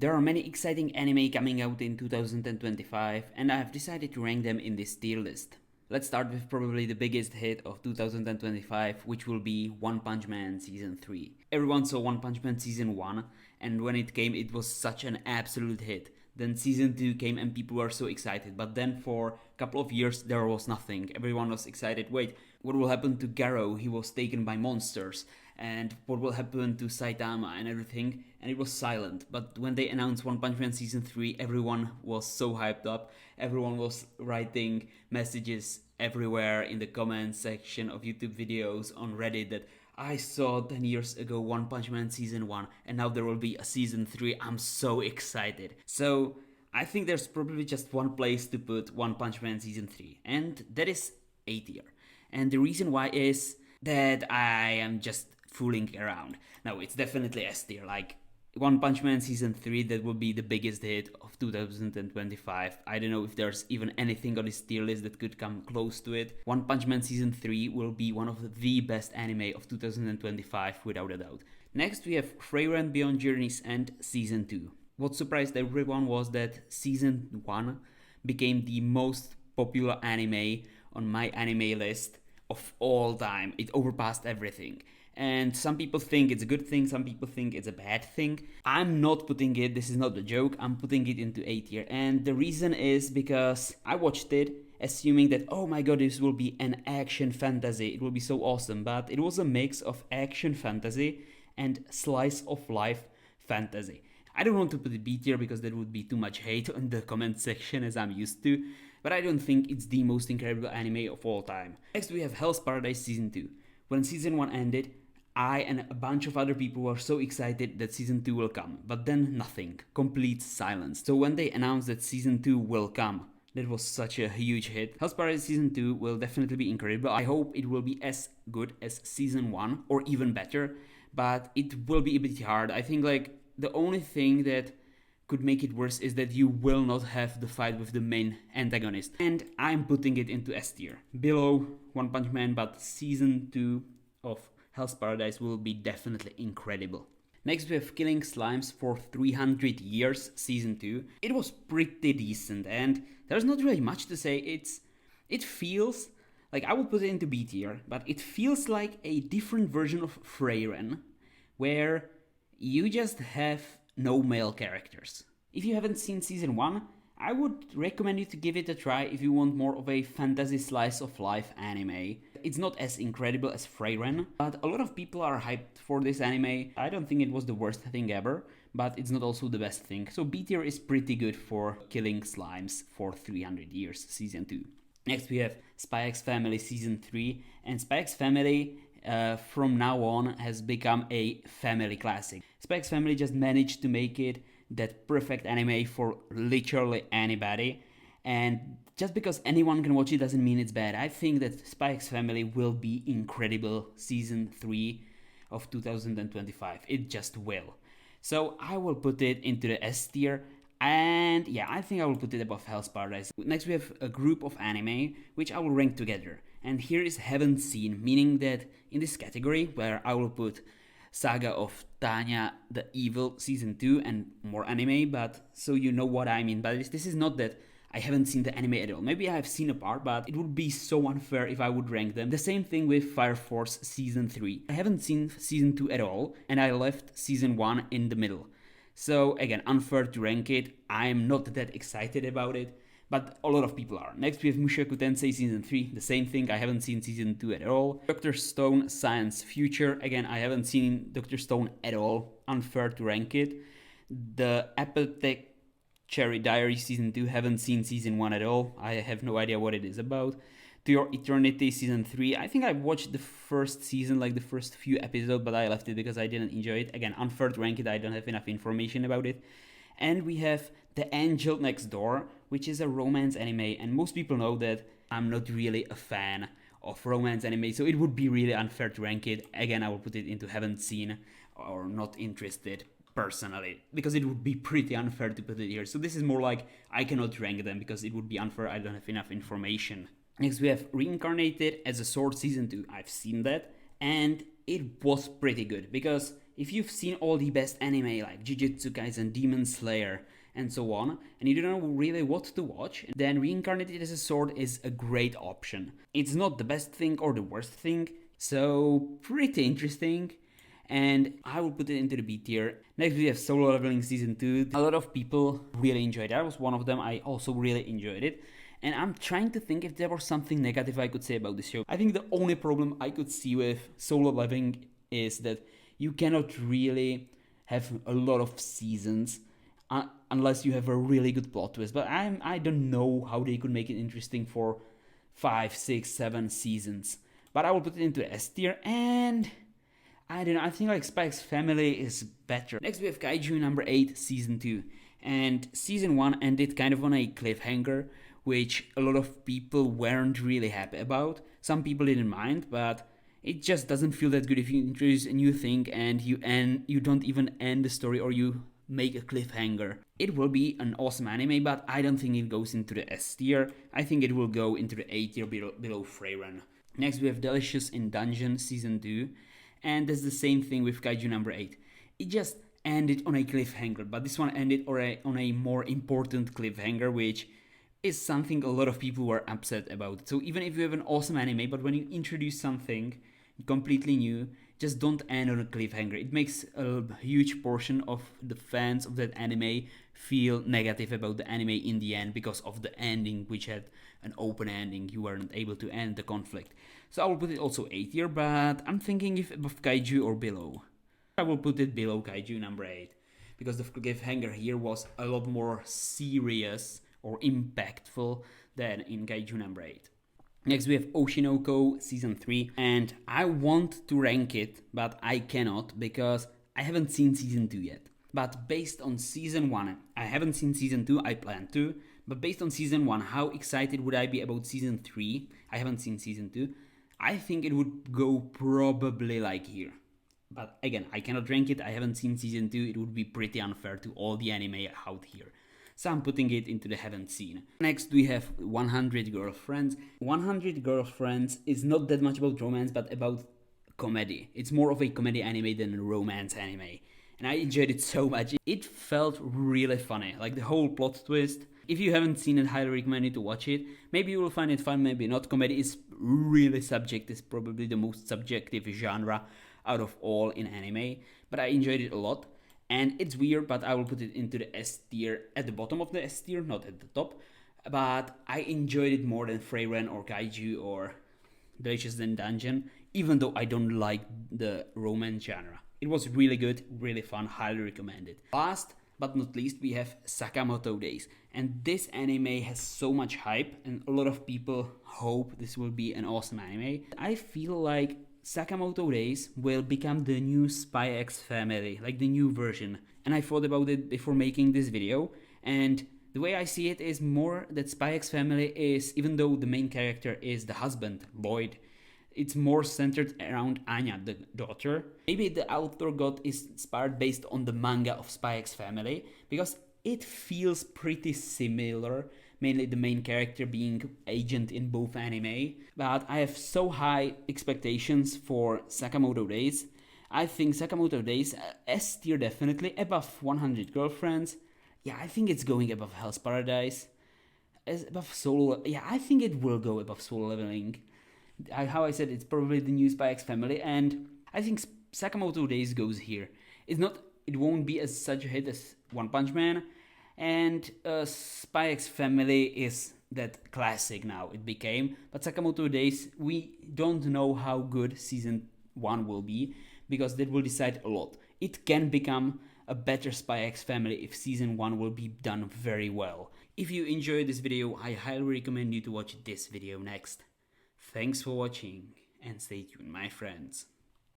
There are many exciting anime coming out in 2025, and I have decided to rank them in this tier list. Let's start with probably the biggest hit of 2025, which will be One Punch Man Season 3. Everyone saw One Punch Man Season 1, and when it came, it was such an absolute hit. Then Season 2 came and people were so excited, but then for a couple of years there was nothing. Everyone was excited, wait, what will happen to Garo? He was taken by monsters. And what will happen to Saitama and everything, and it was silent. But when they announced One Punch Man Season 3, everyone was so hyped up. Everyone was writing messages everywhere in the comments section of YouTube videos on Reddit that I saw 10 years ago One Punch Man Season 1 and now there will be a Season 3. I'm so excited. So I think there's probably just one place to put One Punch Man Season 3, and that is A tier. And the reason why is that I am just fooling around. No, it's definitely S tier. Like One Punch Man Season 3, that will be the biggest hit of 2025. I don't know if there's even anything on this tier list that could come close to it. One Punch Man Season 3 will be one of the best anime of 2025 without a doubt. Next we have Frieren Beyond Journey's End Season 2. What surprised everyone was that Season 1 became the most popular anime on my anime list of all time. It overpassed everything. And some people think it's a good thing, some people think it's a bad thing. I'm not putting it, this is not a joke, I'm putting it into A tier. And the reason is because I watched it assuming that, oh my god, this will be an action fantasy, it will be so awesome. But it was a mix of action fantasy and slice of life fantasy. I don't want to put it B tier because there would be too much hate on the comment section as I'm used to, but I don't think it's the most incredible anime of all time. Next we have Hell's Paradise Season 2. When Season 1 ended, I and a bunch of other people were so excited that Season 2 will come, but then nothing, complete silence. So when they announced that Season 2 will come, that was such a huge hit. Hell's Paradise Season 2 will definitely be incredible. I hope it will be as good as Season 1 or even better, but it will be a bit hard. I think like the only thing that could make it worse is that you will not have the fight with the main antagonist. And I'm putting it into S tier. Below One Punch Man, but Season 2 of Hell's Paradise will be definitely incredible. Next we have Killing Slimes for 300 Years Season 2. It was pretty decent and there's not really much to say. It feels like, I would put it into B tier, but it feels like a different version of Frieren, where you just have no male characters. If you haven't seen Season 1, I would recommend you to give it a try if you want more of a fantasy slice of life anime. It's not as incredible as Frieren, but a lot of people are hyped for this anime. I don't think it was the worst thing ever, but it's not also the best thing. So B tier is pretty good for Killing Slimes for 300 Years Season 2. Next we have Spy X Family Season 3, and Spy X Family from now on has become a family classic. Spy X Family just managed to make it that perfect anime for literally anybody, and just because anyone can watch it doesn't mean it's bad. I think that Spy X Family will be incredible Season 3 of 2025. It just will. So I will put it into the S tier, and yeah, I think I will put it above Hell's Paradise. Next we have a group of anime which I will rank together, and here is haven't seen, meaning that in this category where I will put Saga of Tanya the Evil Season 2 and more anime, but so you know what I mean by this. This is not that I haven't seen the anime at all. Maybe I have seen a part, but it would be so unfair if I would rank them. The same thing with Fire Force Season 3. I haven't seen Season 2 at all, and I left Season 1 in the middle. So again, unfair to rank it. I'm not that excited about it, but a lot of people are. Next we have Mushoku Tensei Season 3, the same thing, I haven't seen Season 2 at all. Dr. Stone Science Future, again, I haven't seen Dr. Stone at all, unfair to rank it. The Apothecary Diary Season 2, haven't seen Season 1 at all, I have no idea what it is about. To Your Eternity Season 3, I think I watched the first season, like the first few episodes, but I left it because I didn't enjoy it. Again, unfair to rank it, I don't have enough information about it. And we have The Angel Next Door, which is a romance anime, and most people know that I'm not really a fan of romance anime, so it would be really unfair to rank it. Again, I will put it into haven't seen or not interested personally, because it would be pretty unfair to put it here. So this is more like I cannot rank them because it would be unfair, I don't have enough information. Next we have Reincarnated as a Sword Season 2. I've seen that, and it was pretty good because if you've seen all the best anime like Jujutsu Kaisen, Demon Slayer, and so on, and you don't know really what to watch, then Reincarnated as a Sword is a great option. It's not the best thing or the worst thing, so pretty interesting, and I will put it into the B tier. Next we have Solo Leveling Season 2. A lot of people really enjoyed it. I was one of them. I also really enjoyed it. And I'm trying to think if there was something negative I could say about this show. I think the only problem I could see with Solo Leveling is that you cannot really have a lot of seasons unless you have a really good plot twist. But I don't know how they could make it interesting for 5, 6, 7 seasons. But I will put it into S tier, and I don't know, I think like Spy X Family is better. Next we have Kaju number 8, Season 2. And Season 1 ended kind of on a cliffhanger, which a lot of people weren't really happy about. Some people didn't mind, but it just doesn't feel that good if you introduce a new thing and you don't even end the story or you make a cliffhanger. It will be an awesome anime, but I don't think it goes into the S tier. I think it will go into the A tier below Frieren. Next we have Delicious in Dungeon Season 2, and that's the same thing with Kaiju number 8. It just ended on a cliffhanger, but this one ended on a more important cliffhanger, which is something a lot of people were upset about. So even if you have an awesome anime, but when you introduce something completely new, just don't end on a cliffhanger. It makes a huge portion of the fans of that anime feel negative about the anime in the end because of the ending, which had an open ending. You weren't able to end the conflict. So I will put it also A tier, but I'm thinking if above Kaiju or below. I will put it below Kaiju number 8 because the cliffhanger here was a lot more serious or impactful than in Kaju number 8. Next we have Oshi No Ko Season 3, and I want to rank it, but I cannot because I haven't seen Season 2 yet. But based on Season 1, I haven't seen Season 2, I plan to, but based on Season 1, how excited would I be about Season 3? I haven't seen Season 2. I think it would go probably like here. But again, I cannot rank it, I haven't seen Season 2, it would be pretty unfair to all the anime out here. So I'm putting it into the haven't seen. Next we have 100 Girlfriends. 100 Girlfriends is not that much about romance, but about comedy. It's more of a comedy anime than a romance anime. And I enjoyed it so much. It felt really funny, like the whole plot twist. If you haven't seen it, highly recommend you to watch it. Maybe you will find it fun, maybe not. Comedy is really subjective. It's probably the most subjective genre out of all in anime. But I enjoyed it a lot. And it's weird, but I will put it into the S tier, at the bottom of the S tier, not at the top. But I enjoyed it more than Frieren or Kaiju or Delicious in Dungeon, even though I don't like the romance genre. It was really good, really fun, highly recommended. Last but not least, we have Sakamoto Days. And this anime has so much hype, and a lot of people hope this will be an awesome anime. I feel like Sakamoto Days will become the new Spy X Family, like the new version. And I thought about it before making this video, and the way I see it is more that Spy X Family is, even though the main character is the husband, Lloyd, it's more centered around Anya, the daughter. Maybe the author got inspired based on the manga of Spy X Family, because it feels pretty similar, mainly the main character being agent in both anime. But I have so high expectations for Sakamoto Days. I think Sakamoto Days, S tier definitely, above 100 Girlfriends. Yeah, I think it's going above Hell's Paradise. Above Solo, yeah, I think it will go above Solo Leveling. How I said, it's probably the new Spy X Family, and I think Sakamoto Days goes here. It won't be as such a hit as One Punch Man, and Spy X Family is that classic now it became. But Sakamoto Days, we don't know how good Season 1 will be, because that will decide a lot. It can become a better Spy X Family if Season 1 will be done very well. If you enjoyed this video, I highly recommend you to watch this video next. Thanks for watching, and stay tuned, my friends.